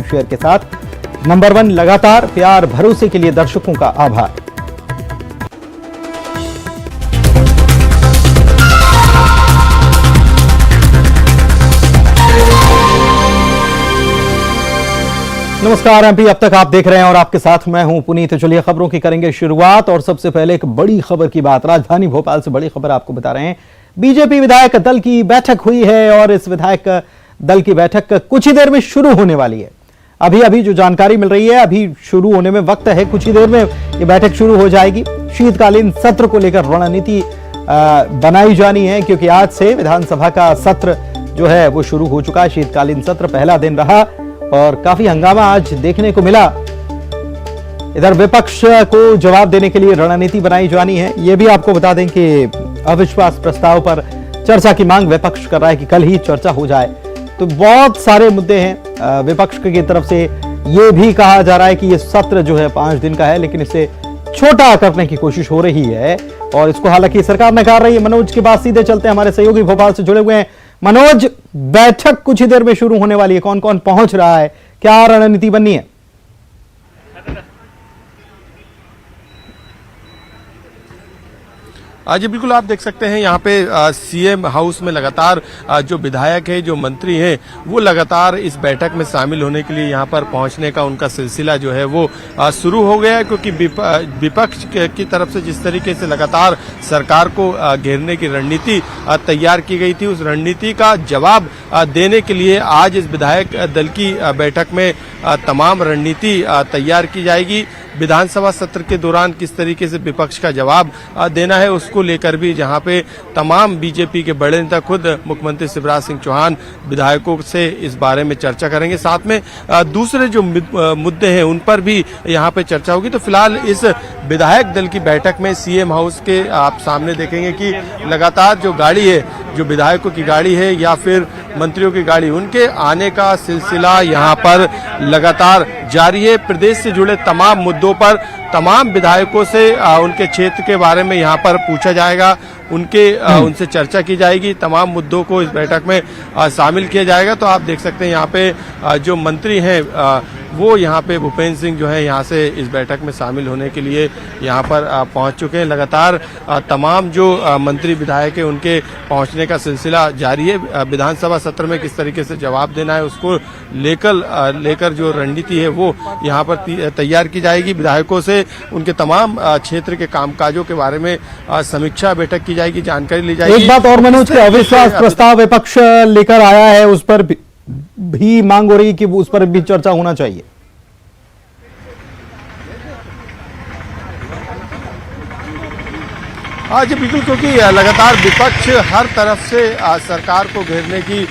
Share के साथ। Number 1 लगातार प्यार भरोसे के लिए दर्शकों का आभार। नमस्कार एमपी, अब तक आप देख रहे हैं और आपके साथ मैं हूं पुनीत। चलिए खबरों की करेंगे शुरुआत और सबसे पहले एक बड़ी खबर की बात। राजधानी भोपाल से बड़ी खबर आपको बता रहे हैं। बीजेपी विधायक दल की बैठक हुई है और इस विधायक दल की बैठक कुछ ही देर में शुरू होने वाली है। अभी जो जानकारी मिल रही है, अभी शुरू होने में वक्त है, कुछ ही देर में ये बैठक शुरू हो जाएगी। शीतकालीन सत्र को लेकर रणनीति बनाई जानी है, क्योंकि आज से विधानसभा का सत्र जो है वो शुरू हो चुका है। शीतकालीन सत्र पहला दिन रहा और काफी हंगामा आज देखने को मिला। इधर विपक्ष को जवाब देने के लिए रणनीति बनाई जानी है। यह भी आपको बता दें कि अविश्वास प्रस्ताव पर चर्चा की मांग विपक्ष कर रहा है कि कल ही चर्चा हो जाए। तो बहुत सारे मुद्दे हैं। विपक्ष की तरफ से यह भी कहा जा रहा है कि यह सत्र जो है 5 दिन का है, लेकिन इसे छोटा करने की कोशिश हो रही है और इसको हालांकि सरकार नकार रही है। मनोज के बाद सीधे चलते हैं, हमारे सहयोगी भोपाल से जुड़े हुए हैं। मनोज, बैठक कुछ ही देर में शुरू होने वाली है, कौन कौन पहुंच रहा है, क्या रणनीति बननी है? जी बिल्कुल, आप देख सकते हैं यहाँ पे सीएम हाउस में लगातार जो विधायक है, जो मंत्री हैं, वो लगातार इस बैठक में शामिल होने के लिए यहाँ पर पहुँचने का उनका सिलसिला जो है वो शुरू हो गया है। क्योंकि विपक्ष की तरफ से जिस तरीके से लगातार सरकार को घेरने की रणनीति तैयार की गई थी, उस रणनीति का जवाब देने के लिए आज इस विधायक दल की बैठक में तमाम रणनीति तैयार की जाएगी। विधानसभा सत्र के दौरान किस तरीके से विपक्ष का जवाब देना है, उसको लेकर भी जहां पे तमाम बीजेपी के बड़े नेता, खुद मुख्यमंत्री शिवराज सिंह चौहान विधायकों से इस बारे में चर्चा करेंगे। साथ में दूसरे जो मुद्दे हैं उन पर भी यहां पे चर्चा होगी। तो फिलहाल इस विधायक दल की बैठक में सीएम हाउस के आप सामने देखेंगे कि लगातार जो गाड़ी है, जो विधायकों की गाड़ी है या फिर मंत्रियों की गाड़ी, उनके आने का सिलसिला यहाँ पर लगातार जारी है। प्रदेश से जुड़े तमाम मुद्दों पर तमाम विधायकों से उनके क्षेत्र के बारे में यहाँ पर पूछा जाएगा, उनसे चर्चा की जाएगी, तमाम मुद्दों को इस बैठक में शामिल किया जाएगा। तो आप देख सकते हैं यहाँ पे जो मंत्री हैं वो यहाँ पे भूपेंद्र सिंह जो है यहाँ से इस बैठक में शामिल होने के लिए यहाँ पर पहुँच चुके हैं। लगातार तमाम जो मंत्री विधायक हैं उनके पहुँचने का सिलसिला जारी है। विधानसभा सत्र में किस तरीके से जवाब देना है उसको लेकर जो रणनीति है वो यहाँ पर तैयार की जाएगी। विधायकों से उनके तमाम क्षेत्र के कामकाजों के बारे में समीक्षा बैठक की जाएगी, जानकारी ली जाएगी। एक बात और मनोज, के अविश्वास प्रस्ताव विपक्ष लेकर आया है, उस पर भी मांग हो रही है कि उस पर भी चर्चा होना चाहिए। जी बिल्कुल, क्योंकि लगातार विपक्ष हर तरफ से सरकार को घेरने की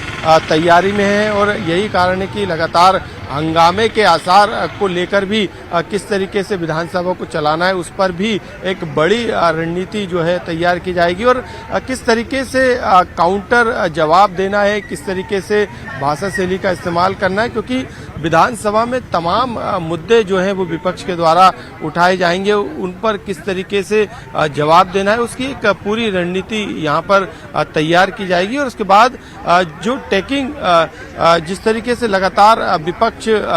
तैयारी में है और यही कारण है कि लगातार हंगामे के आसार को लेकर भी किस तरीके से विधानसभा को चलाना है, उस पर भी एक बड़ी रणनीति जो है तैयार की जाएगी और किस तरीके से काउंटर जवाब देना है, किस तरीके से भाषा शैली का इस्तेमाल करना है। क्योंकि विधानसभा में तमाम मुद्दे जो हैं वो विपक्ष के द्वारा उठाए जाएंगे, उन पर किस तरीके से जवाब देना है उसकी एक पूरी रणनीति यहाँ पर तैयार की जाएगी। और उसके बाद जो टैकिंग जिस तरीके से लगातार विपक्ष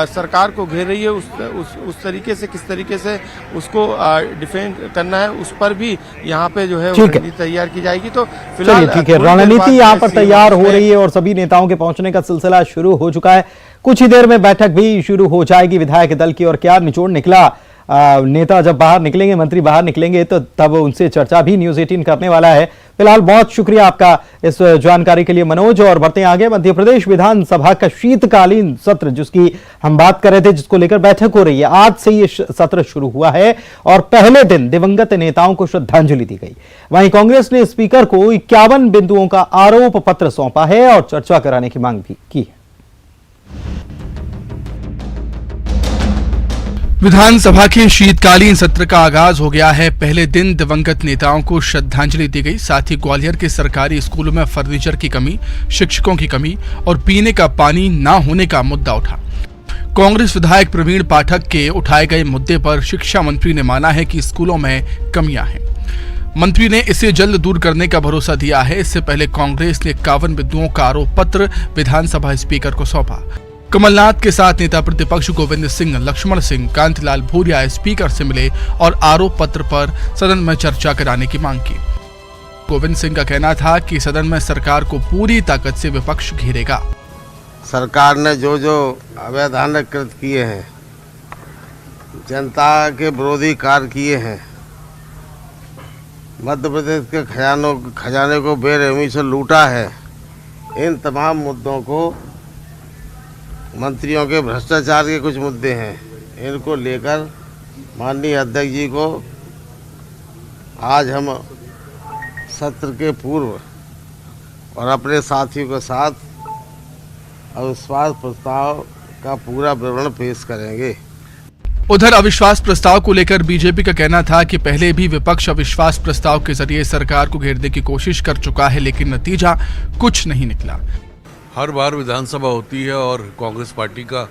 सरकार को घेर रही है, उस तरीके से किस तरीके से उसको डिफेंड करना है, उस पर भी यहाँ पे जो है रणनीति तैयार की जाएगी। तो फिलहाल ठीक है, रणनीति यहाँ पर तैयार हो रही है और सभी नेताओं के पहुंचने का सिलसिला शुरू हो चुका है। कुछ ही देर में बैठक भी शुरू हो जाएगी विधायक दल की। और क्या निचोड़ निकला, नेता जब बाहर निकलेंगे, मंत्री बाहर निकलेंगे, तो तब उनसे चर्चा भी न्यूज़ 18 करने वाला है। फिलहाल बहुत शुक्रिया आपका इस जानकारी के लिए मनोज। और बढ़ते आगे, मध्य प्रदेश विधानसभा का शीतकालीन सत्र जिसकी हम बात कर रहे थे, जिसको लेकर बैठक हो रही है, आज से ये सत्र शुरू हुआ है और पहले दिन दिवंगत नेताओं को श्रद्धांजलि दी गई। वहीं कांग्रेस ने स्पीकर को 51 बिंदुओं का आरोप पत्र सौंपा है और चर्चा कराने की मांग भी की है। विधानसभा के शीतकालीन सत्र का आगाज हो गया है। पहले दिन दिवंगत नेताओं को श्रद्धांजलि दी गई। साथ ही ग्वालियर के सरकारी स्कूलों में फर्नीचर की कमी, शिक्षकों की कमी और पीने का पानी न होने का मुद्दा उठा। कांग्रेस विधायक प्रवीण पाठक के उठाए गए मुद्दे पर शिक्षा मंत्री ने माना है कि स्कूलों में कमियां हैं। मंत्री ने इसे जल्द दूर करने का भरोसा दिया है। इससे पहले कांग्रेस ने 51 बिंदुओं का आरोप पत्र विधानसभा स्पीकर को सौंपा। कमलनाथ के साथ नेता प्रतिपक्ष गोविंद सिंह, लक्ष्मण सिंह, कांतिलाल भूरिया स्पीकर से मिले और आरोप पत्र पर सदन में चर्चा कराने की मांग की। गोविंद सिंह का कहना था कि सदन में सरकार को पूरी ताकत से विपक्ष घेरेगा। सरकार ने जो अवैधानिक कृत किए हैं, जनता के विरोधी कार्य किए हैं, मध्य प्रदेश के खजाने को बेरहमी से लूटा है, इन तमाम मुद्दों को, मंत्रियों के भ्रष्टाचार के कुछ मुद्दे हैं, इनको लेकर माननीय अध्यक्ष जी को आज हम सत्र के पूर्व और अपने साथियों के साथ अविश्वास प्रस्ताव का पूरा विवरण पेश करेंगे। उधर अविश्वास प्रस्ताव को लेकर बीजेपी का कहना था कि पहले भी विपक्ष अविश्वास प्रस्ताव के जरिए सरकार को घेरने की कोशिश कर चुका है, लेकिन नतीजा कुछ नहीं निकला। हर बार विधानसभा होती है और कांग्रेस पार्टी का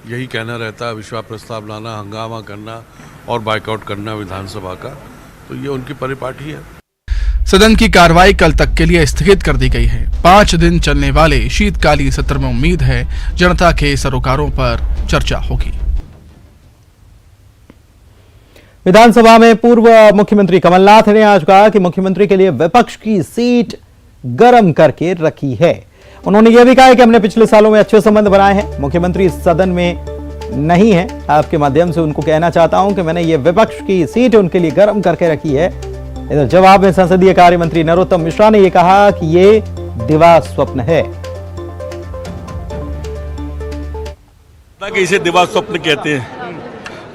यही कहना रहता है, अविश्वास प्रस्ताव लाना, हंगामा करना और बाइकआउट करना विधानसभा का, तो ये उनकी परिपाटी है। सदन की कार्रवाई कल तक के लिए स्थगित कर दी गई है। 5 दिन चलने वाले शीतकालीन सत्र में उम्मीद है जनता के सरोकारों पर चर्चा होगी। विधानसभा में पूर्व मुख्यमंत्री कमलनाथ ने आज कहा कि मुख्यमंत्री के लिए विपक्ष की सीट गर्म करके रखी है। उन्होंने यह भी कहा कि हमने पिछले सालों में अच्छे संबंध बनाए हैं, मुख्यमंत्री इस सदन में नहीं है। आपके माध्यम से उनको कहना चाहता हूं कि मैंने ये विपक्ष की सीट उनके लिए गर्म करके रखी है। इधर जवाब में संसदीय कार्य मंत्री नरोत्तम मिश्रा ने यह कहा कि ये दिवा स्वप्न है। इसे दिवा स्वप्न कहते हैं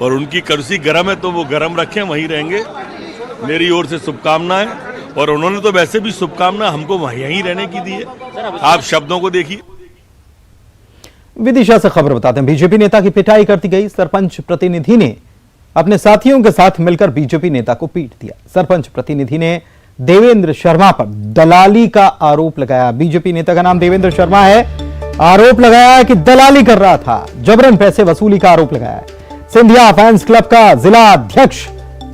और उनकी कुर्सी गर्म है तो वो गर्म रखें, वहीं रहेंगे। मेरी ओर से शुभकामनाएं, और उन्होंने तो वैसे भी शुभकामना हमको यहीं रहने की दी है। आप शब्दों को देखिए। विदिशा से खबर बताते हैं, बीजेपी नेता की पिटाई करती गई सरपंच प्रतिनिधि ने अपने साथियों के साथ मिलकर बीजेपी नेता को पीट दिया। सरपंच प्रतिनिधि ने देवेंद्र शर्मा पर दलाली का आरोप लगाया। बीजेपी नेता का नाम देवेंद्र शर्मा है। आरोप लगाया कि दलाली कर रहा था, जबरन पैसे वसूली का आरोप लगाया है। सिंधिया फैंस क्लब का जिला अध्यक्ष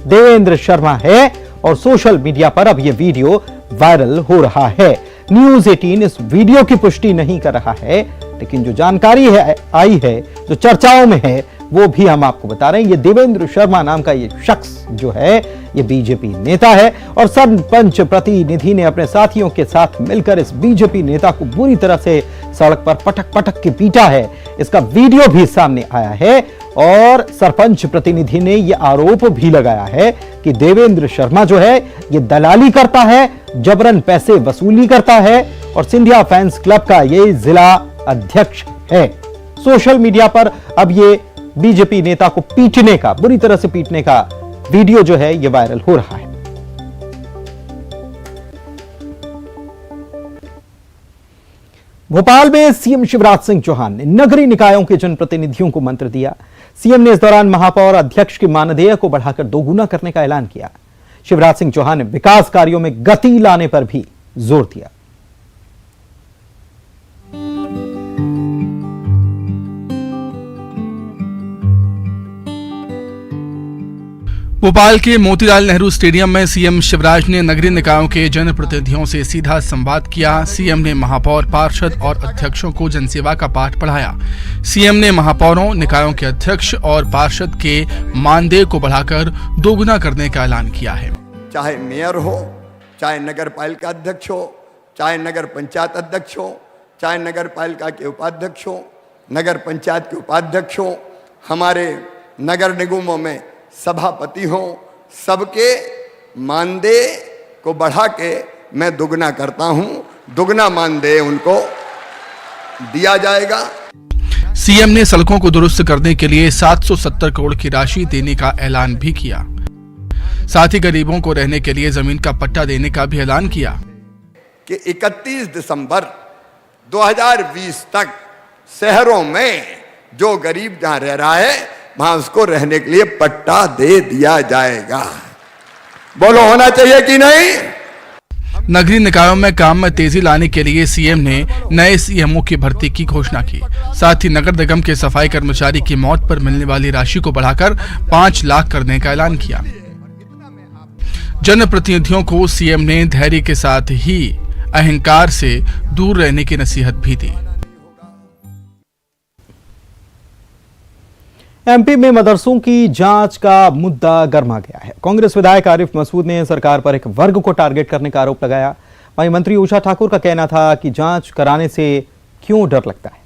देवेंद्र शर्मा है और सोशल मीडिया पर अब यह वीडियो वायरल हो रहा है। न्यूज 18 इस वीडियो की पुष्टि नहीं कर रहा है, लेकिन जो जानकारी है आई है, जो चर्चाओं में है, वो भी हम आपको बता रहे हैं। ये देवेंद्र शर्मा नाम का ये शख्स जो है, ये बीजेपी नेता है और सरपंच प्रतिनिधि ने अपने साथियों के साथ मिलकर इस बीजेपी नेता को बुरी तरह से सड़क पर पटक पटक के पीटा है। इसका वीडियो भी सामने आया है और सरपंच प्रतिनिधि ने यह आरोप भी लगाया है कि देवेंद्र शर्मा जो है ये दलाली करता है, जबरन पैसे वसूली करता है और सिंधिया फैंस क्लब का ये जिला अध्यक्ष है। सोशल मीडिया पर अब ये बीजेपी नेता को पीटने का, बुरी तरह से पीटने का वीडियो जो है ये वायरल हो रहा है। भोपाल में सीएम शिवराज सिंह चौहान ने नगरीय निकायों के जनप्रतिनिधियों को मंत्र दिया। सीएम ने इस दौरान महापौर अध्यक्ष की मानदेय को बढ़ाकर दोगुना करने का ऐलान किया। शिवराज सिंह चौहान ने विकास कार्यों में गति लाने पर भी जोर दिया। भोपाल के मोतीलाल नेहरू स्टेडियम में सीएम शिवराज ने नगरीय निकायों के जनप्रतिनिधियों से सीधा संवाद किया। सीएम ने महापौर, पार्षद और अध्यक्षों को जनसेवा का पाठ पढ़ाया। सीएम ने महापौरों, निकायों के अध्यक्ष और पार्षद के मानदेय को बढ़ाकर दोगुना करने का ऐलान किया है। चाहे मेयर हो, चाहे नगर पालिका अध्यक्ष हो, चाहे नगर पंचायत अध्यक्ष हो, चाहे नगर पालिका के उपाध्यक्ष हो, नगर पंचायत के उपाध्यक्ष हो, हमारे नगर निगमों में सभापति हों, सबके मानदेय को बढ़ा के मैं दुगना करता हूं। दुगना मानदेय उनको दिया जाएगा। सीएम ने सड़कों को दुरुस्त करने के लिए 770 करोड़ की राशि देने का ऐलान भी किया। साथ ही गरीबों को रहने के लिए जमीन का पट्टा देने का भी ऐलान किया कि 31 दिसंबर 2020 तक शहरों में जो गरीब जहां रह रहा है वहां उसको रहने के लिए पट्टा दे दिया जाएगा। बोलो, होना चाहिए कि नहीं? नगरीय निकायों में काम में तेजी लाने के लिए सीएम ने नए सीएमओ की भर्ती की घोषणा की। साथ ही नगर निगम के सफाई कर्मचारी की मौत पर मिलने वाली राशि को बढ़ाकर 5 लाख करने का ऐलान किया। जनप्रतिनिधियों को सीएम ने धैर्य के साथ ही अहंकार से दूर रहने की नसीहत भी दी। एमपी में मदरसों की जांच का मुद्दा गर्मा गया है। कांग्रेस विधायक आरिफ मसूद ने सरकार पर एक वर्ग को टारगेट करने का आरोप लगाया। वहीं मंत्री उषा ठाकुर का कहना था कि जांच कराने से क्यों डर लगता है।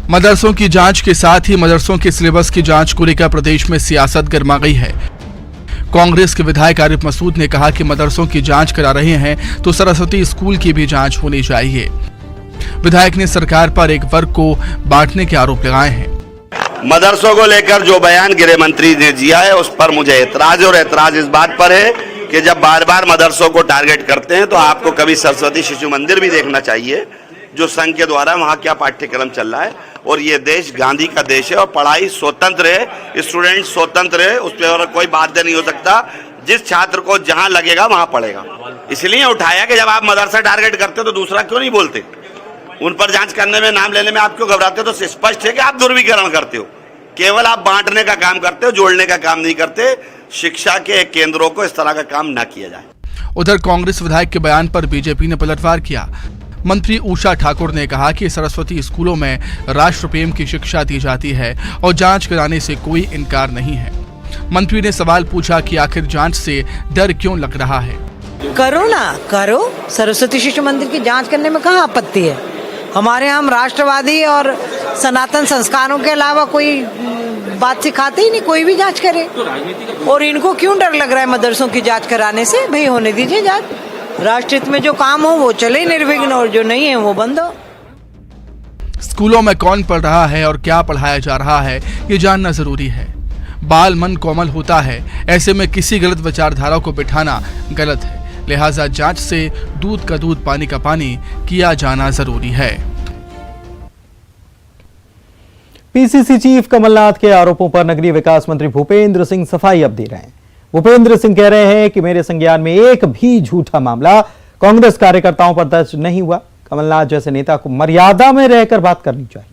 मदरसों की जांच के साथ ही मदरसों के सिलेबस की जांच को लेकर प्रदेश में सियासत गर्मा गई है। कांग्रेस के विधायक आरिफ मसूद ने कहा कि मदरसों की जांच करा रहे हैं तो सरस्वती स्कूल की भी जांच होनी चाहिए। विधायक ने सरकार पर एक वर्ग को बांटने के आरोप लगाए हैं। मदरसों को लेकर जो बयान गृह मंत्री ने दिया है उस पर मुझे एतराज, और एतराज इस बात पर है कि जब बार बार मदरसों को टारगेट करते हैं तो आपको कभी सरस्वती शिशु मंदिर भी देखना चाहिए, जो संघ के द्वारा वहाँ क्या पाठ्यक्रम चल रहा है। और ये देश गांधी का देश है और पढ़ाई स्वतंत्र है, स्टूडेंट स्वतंत्र है, उस पर कोई बाध्य नहीं हो सकता। जिस छात्र को जहाँ लगेगा वहाँ पढ़ेगा। इसलिए उठाया कि जब आप मदरसा टारगेट करते हो तो दूसरा क्यों नहीं बोलते, उन पर जांच करने में, नाम लेने में आप क्यों घबराते हो? तो स्पष्ट है कि आप ध्रुवीकरण करते हो, केवल आप बांटने का काम करते हो, जोड़ने का काम नहीं करते। शिक्षा के केंद्रों को इस तरह का काम ना किया जाए। उधर कांग्रेस विधायक के बयान पर बीजेपी ने पलटवार किया। मंत्री उषा ठाकुर ने कहा कि सरस्वती स्कूलों में राष्ट्र प्रेम की शिक्षा दी जाती है और जांच कराने से कोई इनकार नहीं है। मंत्री ने सवाल पूछा कि आखिर जांच से डर क्यों लग रहा है। करो ना करो, सरस्वती शिशु मंदिर की जांच करने में कहाँ आपत्ति है। हमारे हम राष्ट्रवादी और सनातन संस्कारों के अलावा कोई बात सिखाते ही नहीं, कोई भी जांच करे। और इनको क्यों डर लग रहा है मदरसों की जांच कराने से? भाई होने दीजिए जांच, राष्ट्रहित में जो काम हो वो चले निर्विघ्न, और जो नहीं है वो बंद हो। स्कूलों में कौन पढ़ रहा है और क्या पढ़ाया जा रहा है ये जानना जरूरी है। बाल मन कोमल होता है, ऐसे में किसी गलत विचारधारा को बिठाना गलत है। लिहाजा जांच से दूध का दूध पानी का पानी किया जाना जरूरी है। पीसीसी चीफ कमलनाथ के आरोपों पर नगरीय विकास मंत्री भूपेंद्र सिंह सफाई अब दे रहे हैं। भूपेंद्र सिंह कह रहे हैं कि मेरे संज्ञान में एक भी झूठा मामला कांग्रेस कार्यकर्ताओं पर दर्ज नहीं हुआ। कमलनाथ जैसे नेता को मर्यादा में रहकर बात करनी चाहिए।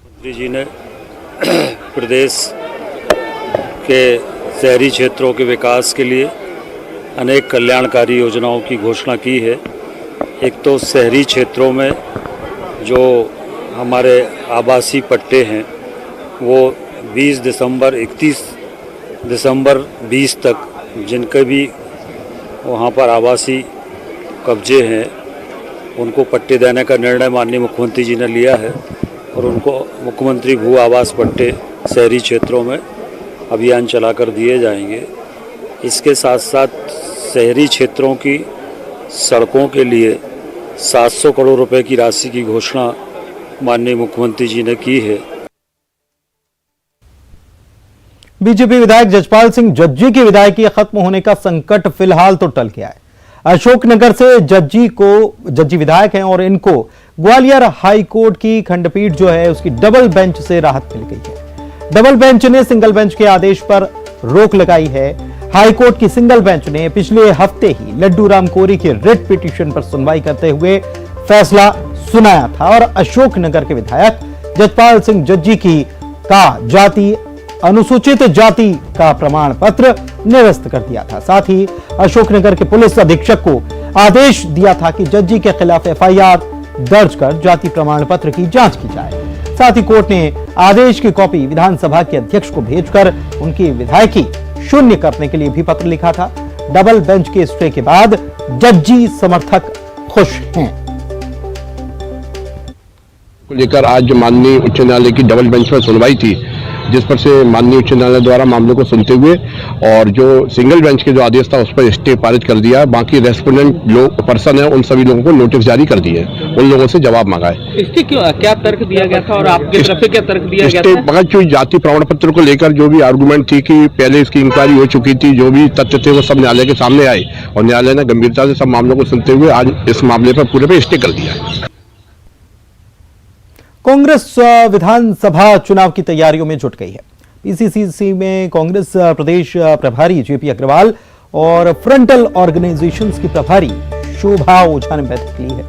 मंत्री जी ने प्रदेश के शहरी क्षेत्रों के विकास के लिए अनेक कल्याणकारी योजनाओं की घोषणा की है। एक तो शहरी क्षेत्रों में जो हमारे आवासीय पट्टे हैं वो 20 दिसंबर 31 दिसंबर 20 तक जिनके भी वहाँ पर आवासीय कब्जे हैं उनको पट्टे देने का निर्णय माननीय मुख्यमंत्री जी ने लिया है, और उनको मुख्यमंत्री भू आवास पट्टे शहरी क्षेत्रों में अभियान चलाकर दिए जाएंगे। इसके साथ साथ शहरी क्षेत्रों की सड़कों के लिए 700 करोड़ रुपए की राशि की घोषणा माननीय मुख्यमंत्री जी ने की है। बीजेपी विधायक जजपाल सिंह जज्जी की विधायकी खत्म होने का संकट फिलहाल तो टल गया है। अशोकनगर से जज्जी विधायक हैं और इनको ग्वालियर हाई कोर्ट की खंडपीठ जो है उसकी डबल बेंच से राहत मिल गई है। डबल बेंच ने सिंगल बेंच के आदेश पर रोक लगाई है। हाई कोर्ट की सिंगल बेंच ने पिछले हफ्ते ही लड्डू राम कोरी की रिट पिटीशन पर सुनवाई करते हुए फैसला सुनाया था और अशोकनगर के विधायक जजपाल सिंह जज्जी की जाति अनुसूचित जाति का प्रमाण पत्र निरस्त कर दिया था। साथ ही अशोकनगर के पुलिस अधीक्षक को आदेश दिया था कि जज्जी के खिलाफ एफआईआर दर्ज कर जाति प्रमाण पत्र की जांच की जाए। साथ ही कोर्ट ने आदेश की कॉपी विधानसभा के अध्यक्ष को भेजकर उनकी विधायकी शून्य करने के लिए भी पत्र लिखा था। डबल बेंच के स्टे के बाद जज्जी समर्थक खुश हैं। को लेकर आज माननीय उच्च न्यायालय की डबल बेंच पर सुनवाई थी, जिस पर से माननीय उच्च न्यायालय द्वारा मामले को सुनते हुए और जो सिंगल बेंच के जो आदेश था उस पर स्टे पारित कर दिया। बाकी रेस्पोंडेंट लोग पर्सन है उन सभी लोगों को नोटिस जारी कर दिए, उन लोगों से जवाब मंगाए। इसके क्या तर्क दिया गया था और आपकी तरफ से क्या तर्क दिया गया था? मगर जो जाति प्रमाण पत्र को लेकर जो भी आर्गुमेंट थी कि पहले इसकी इंक्वायरी हो चुकी थी, जो भी तथ्य थे वो सब न्यायालय के सामने आए और न्यायालय ने गंभीरता से सब मामलों को सुनते हुए आज इस मामले पर पूरे पे स्टे कर दिया। कांग्रेस विधानसभा चुनाव की तैयारियों में जुट गई है। पीसीसी में कांग्रेस प्रदेश प्रभारी जेपी अग्रवाल और फ्रंटल ऑर्गेनाइजेशंस की प्रभारी शोभा ओझा ने बैठक ली है।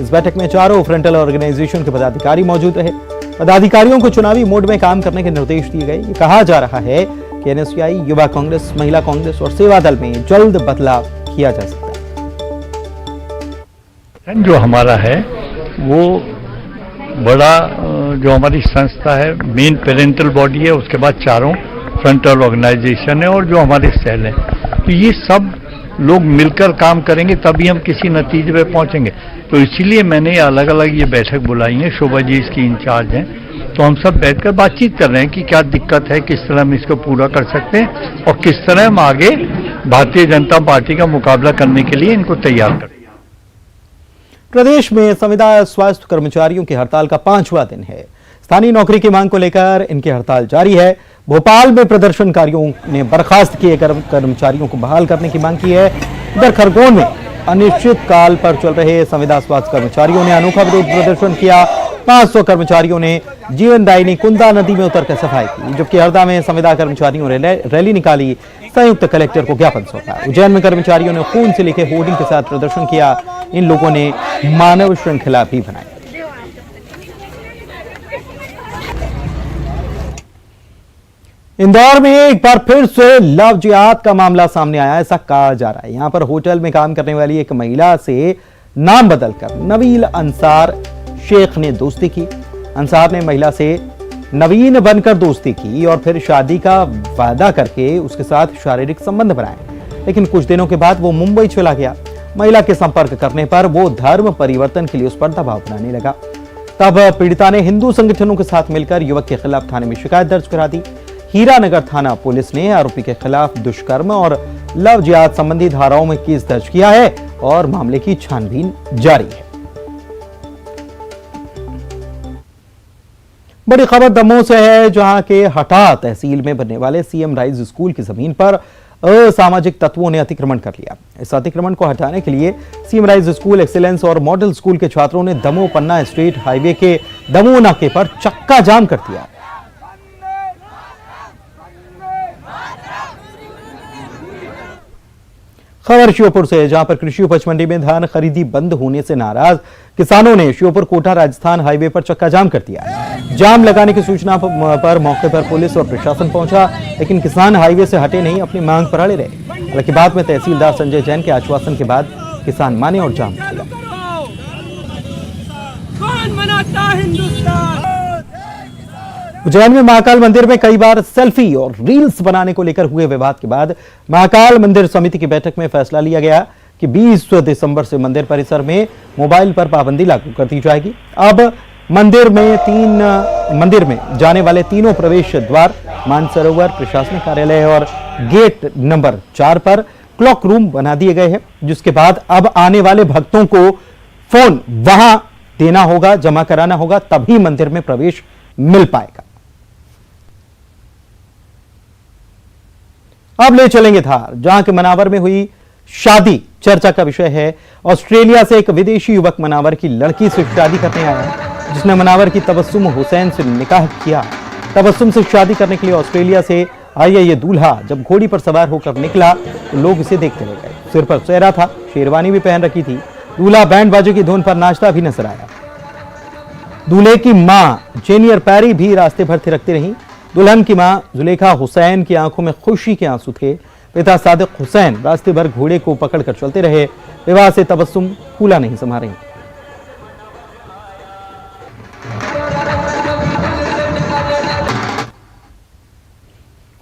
इस बैठक में चारों फ्रंटल ऑर्गेनाइजेशन के पदाधिकारी मौजूद रहे। पदाधिकारियों को चुनावी मोड में काम करने के निर्देश दिए गए। ये कहा जा रहा है कि एनएसयूआई, युवा कांग्रेस, महिला कांग्रेस और सेवा दल में जल्द बदलाव किया जा सकता है। जो हमारा है वो बड़ा जो हमारी संस्था है, मेन पेरेंटल बॉडी है, उसके बाद चारों फ्रंटल ऑर्गेनाइजेशन है और जो हमारे सेल हैं, तो ये सब लोग मिलकर काम करेंगे तभी हम किसी नतीजे पे पहुंचेंगे। तो इसीलिए मैंने अलग अलग ये बैठक बुलाई है, शोभा जी इसकी इंचार्ज हैं, तो हम सब बैठकर बातचीत कर रहे हैं कि क्या दिक्कत है, किस तरह हम इसको पूरा कर सकते हैं और किस तरह हम आगे भारतीय जनता पार्टी का मुकाबला करने के लिए इनको तैयार करें। प्रदेश में संविदा स्वास्थ्य कर्मचारियों की हड़ताल का 5वां दिन है। स्थानीय नौकरी की मांग को लेकर इनकी हड़ताल जारी है। भोपाल में प्रदर्शनकारियों ने बर्खास्त किए कर्मचारियों को बहाल करने की मांग की है। इधर खरगोन में अनिश्चित काल पर चल रहे संविदा स्वास्थ्य कर्मचारियों ने अनोखा विरोध प्रदर्शन किया। 500 कर्मचारियों ने जीवनदायिनी कुंदा नदी में उतरकर सफाई की, जबकि हरदा में संविदा कर्मचारियों ने रैली निकाली, संयुक्त कलेक्टर को ज्ञापन सौंपा। उज्जैन में कर्मचारियों ने खून से लिखे होर्डिंग के साथ प्रदर्शन किया। इन लोगों ने मानव श्रृंखला भी बनाई। इंदौर में एक बार फिर से लव जिहाद का मामला सामने आया, ऐसा कहा जा रहा है। यहां पर होटल में काम करने वाली एक महिला से नाम बदलकर नवील अंसार शेख ने दोस्ती की। अंसार ने महिला से नवीन बनकर दोस्ती की और फिर शादी का वादा करके उसके साथ शारीरिक संबंध बनाए, लेकिन कुछ दिनों के बाद वो मुंबई चला गया। महिला के संपर्क करने पर वो धर्म परिवर्तन के लिए उस पर दबाव बनाने लगा। तब पीड़िता ने हिंदू संगठनों के साथ मिलकर युवक के खिलाफ थाने में शिकायत दर्ज करा दी। हीरानगर थाना पुलिस ने आरोपी के खिलाफ दुष्कर्म और लव जिहाद संबंधी धाराओं में केस दर्ज किया है और मामले की छानबीन जारी है। बड़ी खबर दमोह से है, जहां के हटा तहसील में बनने वाले सीएम राइज स्कूल की जमीन पर असामाजिक तत्वों ने अतिक्रमण कर लिया। इस अतिक्रमण को हटाने के लिए सीएम राइज स्कूल एक्सीलेंस और मॉडल स्कूल के छात्रों ने दमोह पन्ना स्टेट हाईवे के दमोह नाके पर चक्का जाम कर दिया। खबर श्योपुर से, जहां पर कृषि उपज मंडी में धान खरीदी बंद होने से नाराज किसानों ने श्योपुर कोटा राजस्थान हाईवे पर चक्का जाम कर दिया। जाम लगाने की सूचना पर मौके पर पुलिस और प्रशासन पहुंचा, लेकिन किसान हाईवे से हटे नहीं, अपनी मांग पर अड़े रहे। हालांकि बाद में तहसीलदार संजय जैन के आश्वासन के बाद किसान माने और जाम खुला। उज्जैन में महाकाल मंदिर में कई बार सेल्फी और रील्स बनाने को लेकर हुए विवाद के बाद महाकाल मंदिर समिति की बैठक में फैसला लिया गया कि 20 दिसंबर से मंदिर परिसर में मोबाइल पर पाबंदी लागू कर दी जाएगी। अब मंदिर में जाने वाले तीनों प्रवेश द्वार, मानसरोवर प्रशासनिक कार्यालय और गेट नंबर 4 पर क्लॉक रूम बना दिए गए हैं, जिसके बाद अब आने वाले भक्तों को फोन वहां देना होगा, जमा कराना होगा, तभी मंदिर में प्रवेश मिल पाएगा। अब ले चलेंगे धार, जहां के मनावर में हुई शादी चर्चा का विषय है। ऑस्ट्रेलिया से एक विदेशी युवक मनावर की लड़की से शादी करने आया, जिसने मनावर की तबस्सुम हुसैन से निकाह किया। तबस्सुम से शादी करने के लिए ऑस्ट्रेलिया से आया ये दूल्हा जब घोड़ी पर सवार होकर निकला तो लोग इसे देखते रह गए। सिर पर सेहरा था, शेरवानी भी पहन रखी थी। दूल्हा बैंड बाजे की धुन पर नाचता भी नजर आया। दूल्हे की मां जेनियर पैरी भी रास्ते भर थिरकती रही। दुल्हन की मां जुलेखा हुसैन की आंखों में खुशी के आंसू थे। पिता सादिक हुसैन रास्ते भर घोड़े को पकड़कर चलते रहे। विवाह से तबस्सुम फूला नहीं समा रही।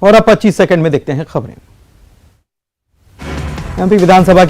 और अब 25 सेकंड में देखते हैं खबरें। एमपी विधानसभा की